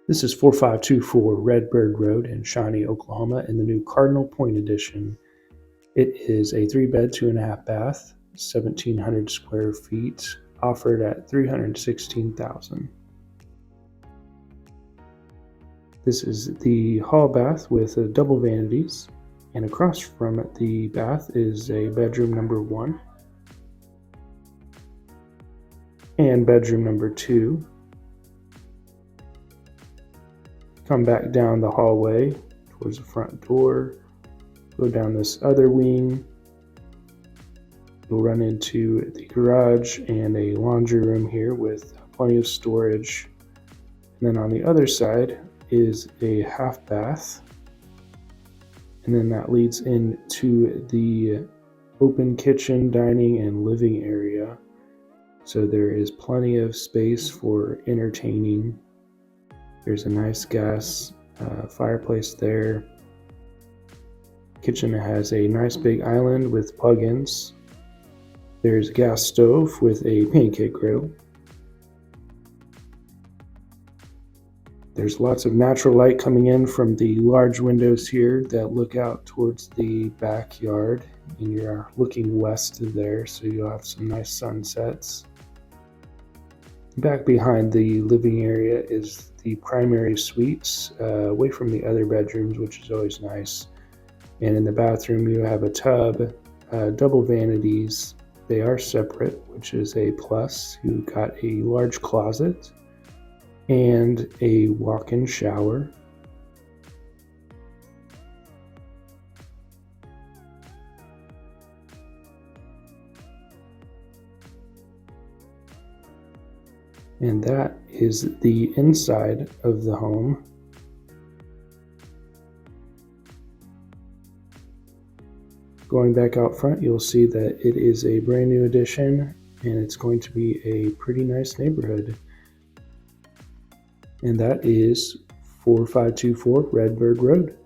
This is 4524 Redbird Road in Shawnee, Oklahoma in the new Cardinal Point Edition. It is a 3-bed, 2.5 bath, 1,700 square feet, offered at $316,000. This is the hall bath with double vanities, and across from the bath is a bedroom number 1 and bedroom number 2. Come back down the hallway towards the front door, go down this other wing. You'll run into the garage and a laundry room here with plenty of storage. And then on the other side is a half bath. And then that leads into the open kitchen, dining, and living area. So there is plenty of space for entertaining. There's a nice gas fireplace there. Kitchen has a nice big island with plug-ins. There's a gas stove with a pancake griddle. There's lots of natural light coming in from the large windows here that look out towards the backyard, and you're looking west there, so you'll have some nice sunsets. Back behind the living area is the primary suites, away from the other bedrooms, which is always nice. And in the bathroom you have a tub, double vanities. They are separate, which is a plus. You got a large closet and a walk-in shower. And that is the inside of the home. Going back out front, you'll see that it is a brand new addition, and it's going to be a pretty nice neighborhood. And that is 4524 Redbird Road.